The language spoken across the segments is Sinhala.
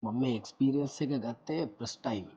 මම මේ එක්ස්පීරියන්ස් එක ගත්තේ ෆස්ට් ටයිම්.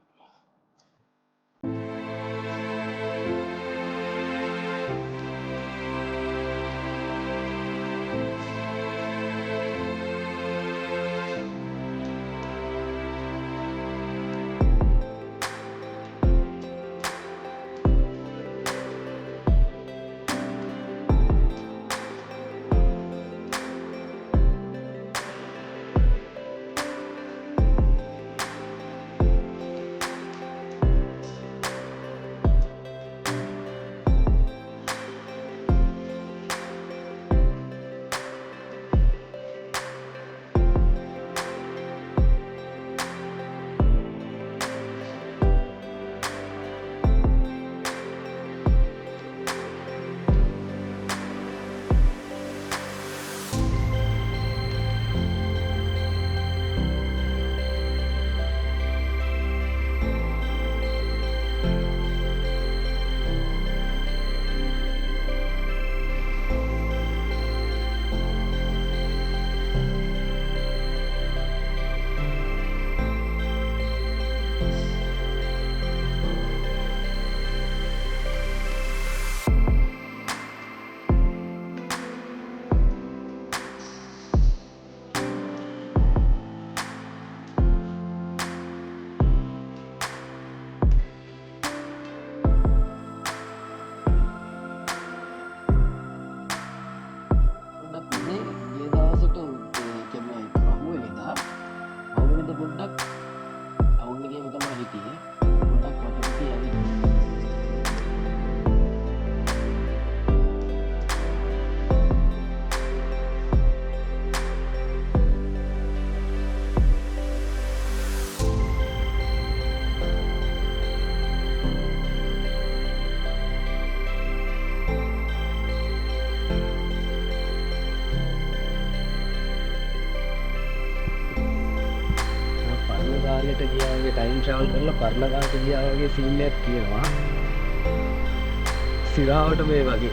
පරණගානට ගියාගේ ටයිම් ට්‍රැවල් කරලා පරණගානට ගියා වගේ සීන් එකක් තියෙනවා. සිරාවට මේ වගේ.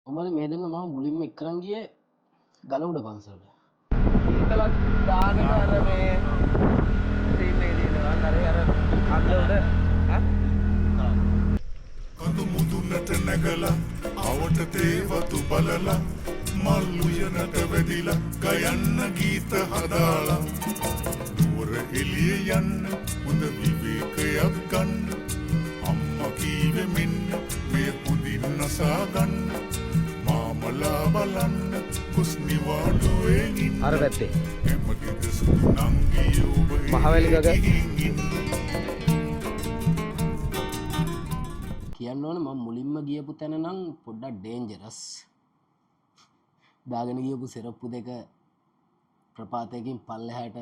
ඔමල මේ දෙන්න මම මුලින්ම එක්කරන් ගියේ ගලඋඩ පන්සලට. ඊතලක් දාගෙන අර මේ සීන් එකේ තියෙනවා අර අන්න උඩ කඳු මුදුනට නැගලා අවට තේවතු බලලා මල් උයනට වැදිලා ගයන්න ගීත හදාලා දුර එළිය යන්න හොඳ විවේකයක් ගන්න අම්මා කීවේ මෙන්න මේ හොඳින් නසා ගන්න මාමලා බලන්න කුස්නිවාඩුවේ ඉන්න අර පැත්තේ එමගිද සුදු නංගී ඔබ මහවැලි ගග කියන්න ඕන මම මුලින්ම ගියපු තැන නම් පොඩ්ඩක් ඩේන්ජරස්. දාගෙන ගියපු සෙරප්පු දෙක ප්‍රපාතයකින් පල්ලෙහාට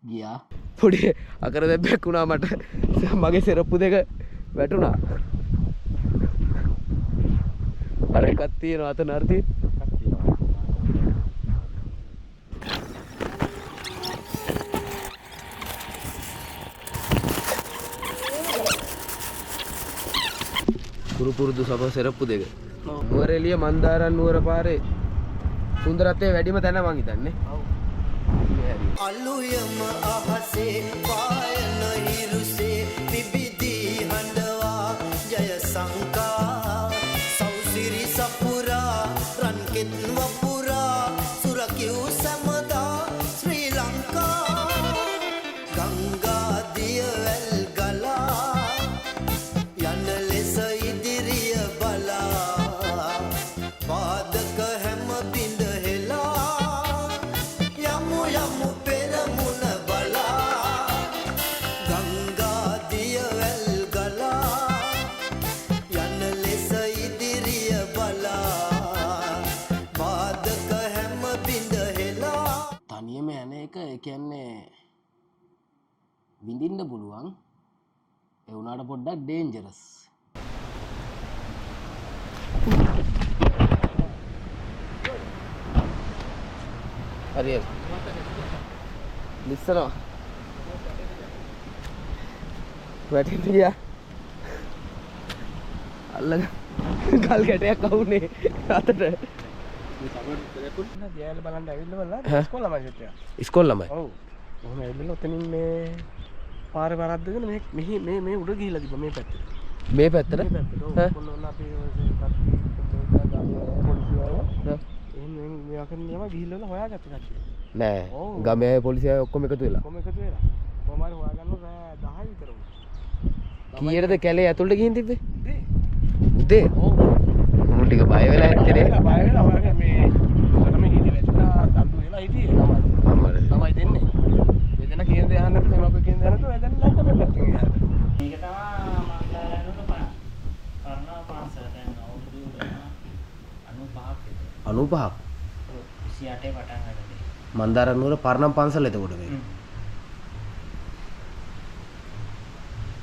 ගියා. පොඩි අකර දෙබ්බයක් වුණා මට මගේ සෙරප්පු දෙක වැටුණා. අර එකක් තියෙනවා අතන අර තියෙන කුරුපුරුදු සබ සෙරප්පු දෙක. නුවරඑළිය මන්දාරම් නුවර පාරේ සුන්දරත්වයේ වැඩිම තැන මං හිතන්නේ. ඔව්. අලුයම අහසේ පායන හිරුසේ පිබිදී හඬවා ජය සංකා සෞසිරි සපුරා රන්කෙත් වපුරා සුරකිව් සමදා ශ්‍රී ලංකා ගංගා දියවැල් ගලා යන ලෙස ඉදිරිය බලා පාදක හැම බිඳ හෙලා යමු යමු පෙරමුණ බලා ගංගා දියවැල් ගලා යන ලෙස ඉදිරිය බලා පාදක හැම බිඳ හෙලා තනියම යන එක ඒ කියන්නේ විඳින්න පුළුවන්. ඒ වුණාට පොඩ්ඩක් ඩේන්ජරස්. හරියට. ලිස්සනවා. වැටෙන්න ගියා. අල්ලග කල් කැටයක් අවුනේ අතට. ගෑල බලන්න ඇවිල්ලා බලලා ඉස්කෝල ළමයි හිටියා. ඉස්කෝල ළමයි. ඔව්. මොහොම ඇවිල්ලා ඔතනින් මේ පාරේ වරද්දගෙන මේ උඩ ගිහිල්ලා තිබ්බා මේ පැත්තට. මේ පැත්තට? මේ පැත්තට. ඔව්. කොල්ලෝලා අපි එහෙනම් මේ අකරන යම ගිහිල්ලා හොයාගත්ත කට්ටිය. නෑ. ගමේ අය පොලිසිය අය ඔක්කොම එකතු වෙලා. කොහොම එකතු වෙලා. කොහොම හරි හොයාගන්න රෑ 10 විතර වුණා. කීයටද කැලේ ඇතුළට ගිහින් තිබ්බේ? උදේ. උදේ? ඔව්. මොන ටික බය වෙලා ඇත්තේ නේ. බය වෙලා හොයාගෙන මේ තමයි හිටියේ වැටුණා දඬු වෙලා හිටියේ තමයි දෙන්නේ. මෙතන කියන දේ අහන්න පුළුවන් අපේ කියන දේ අහන්න දැන් ලක්ක මේ පැත්තෙන් යනවා. මේක තමයි මන්දාරනුට කර්ණා පාසල දැන් අවුරුදු 95ක් 95ක් 28 පටන් ගත්තේ. මන්දාරනුවර පරණම් පන්සල එතකොට මේක.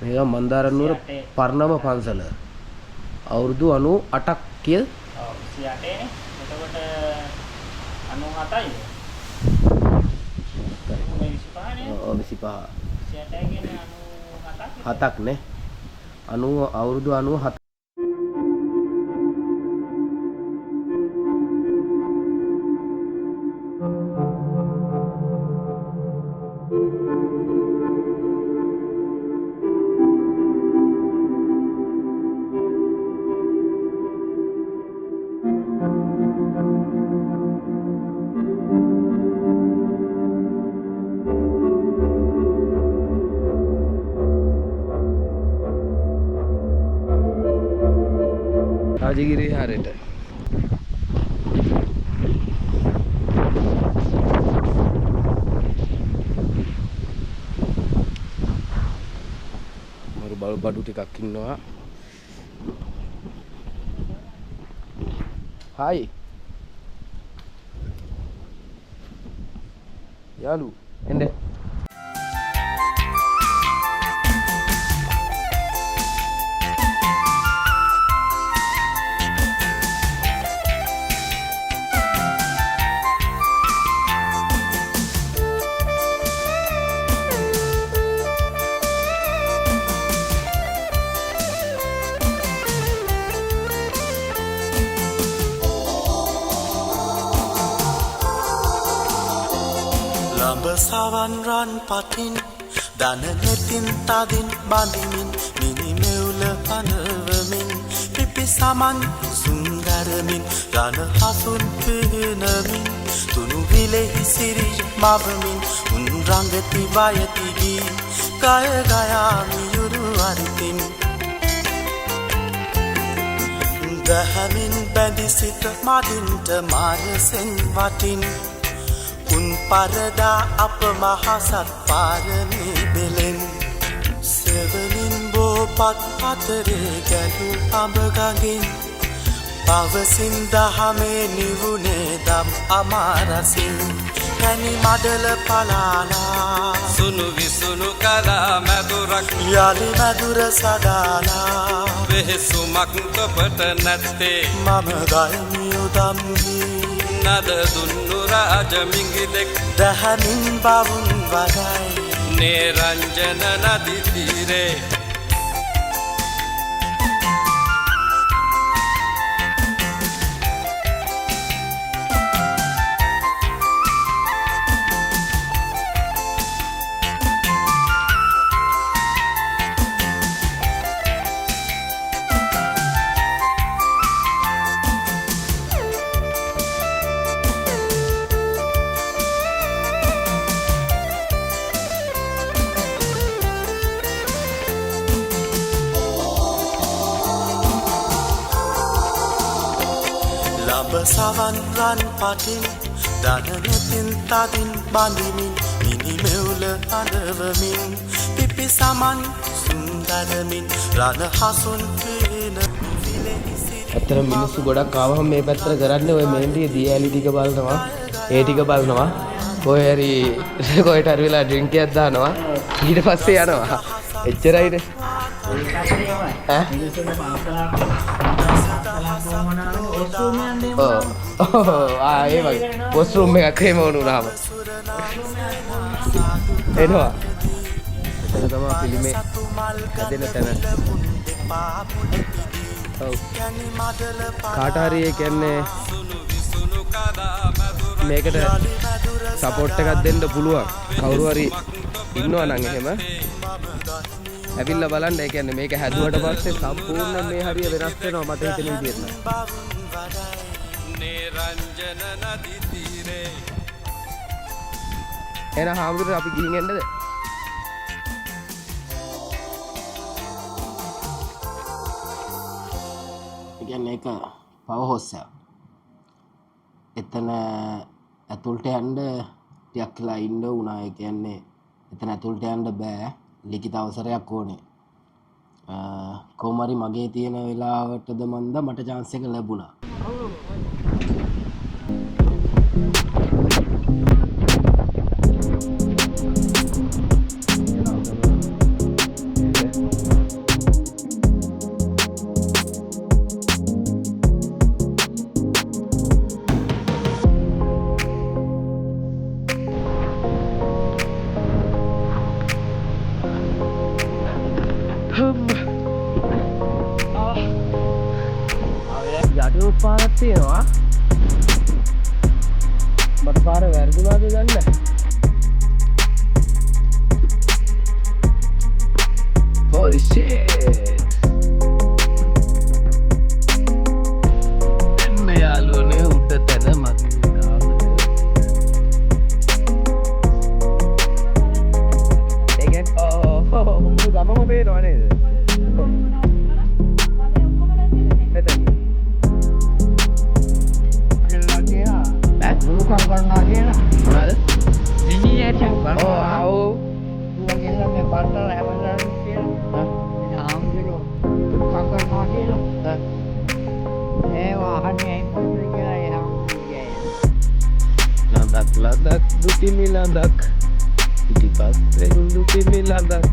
මේක මන්දාරනුවර පරණම පන්සල. අවුරුදු 98ක් කියද? ඔව් 28 නේ. එතකොට 97යි. මේ 25 නේ. ඔව් 25. 28 කියන්නේ 97ක්. 7ක් නේ. 90 අවුරුදු 97. රාජගිරි හරයට මරු බඩු ටිකක් ඉන්නවා. හායි යාලු එන්න. සවන් රන් පටින් දන නෙතින් තදින් බඳිමින් මිනිමෙවුල පනවමින් පිපි සමන් සුන්දරමින් රන හසුන් පිහිනමින් තුනු විලෙහි සිරි මවමින් උන් රංගති බයතිගී ගය ගයාමි යුරු අරිතින් දහමින් බැඳි සිට මදින්ට මාරසෙන් වටින් උන් පරදා අප මහසත් පාරමී බෙලෙන් සෙවනින් බෝපත් අතරේ ගැලු අඹගගින් පවසින් දහමේ නිවුනේ දම් අමාරසින් කැනි මඩල පලාලා සුනු විසුනු කලා මැදුරක් යලි මැදුර සදාලා වෙහෙසුමක් තොපට නැත්තේ මම ගයමි උදම්හි නද දුන්නු රාජ මිංගිදෙක් දහමින් බවුන් වදයි නිරංජන නදි තීරේ සවන් රන් පටින් දනනෙතින් තදින් බඳිමින් මිනිමෙවුල අඳවමින් පිපි සමන් සුන්දරමින් රන හසුන් පේන ඇත්තට මිනිස්සු ගොඩක් ආවම මේ පැත්තට කරන්නේ ඔය මේන් ටික දියඇලි ටික බලනවා ඒ ටික බලනවා කොහේ හරි කොහෙට හරි වෙලා ඩ්‍රින්ක් එකක් දානවා ඊට පස්සේ යනවා එච්චරයිනේ ඒකත් එහෙමයි. මිනිස්සුන්ගේ පාසල ඒ වගේ වොස්රූම් එකක් එහෙම වුණාම එනවා. එතන තමයි ෆිල්මේ හැදෙන තැන. ඔව්. කාට හරි ඒ කියන්නේ මේකට සපෝට් එකක් දෙන්න පුළුවන්. කවුරු හරි ඉන්නවා නම් එහෙම ඇවිල්ලා බලන්න. ඒ කියන්නේ මේක හැදුවට පස්සේ සම්පූර්ණ මේ හරිය වෙනස් වෙනවා මට හිතෙන විදිහට. නිරංජන නදි තීරේ එහෙනම් හාමුදුරුවෝ අපි ගිහින් එන්නද? කියන්නේ ඒක පව හොස්සක්. එතන ඇතුළට යන්න ටිකක් වෙලා ඉන්න උනා. ඒ කියන්නේ එතන ඇතුළට යන්න බෑ. ලිඛිත අවසරයක් ඕනේ. කොහොම හරි මගේ තියෙන වෙලාවටද මන්ද මට chance එක ලැබුණා. යටි පාරක් තියෙනවා. මට පාර වැරදුනාද දන්නේ නැහැ. Holy shit. එන්න යාළුවනේ උඩ තැන මගේ ගාමට. ඒ කියන්නේ මුළු ගමම පේනවා නේද? Ladak, duti miladak, di pasir duti miladak.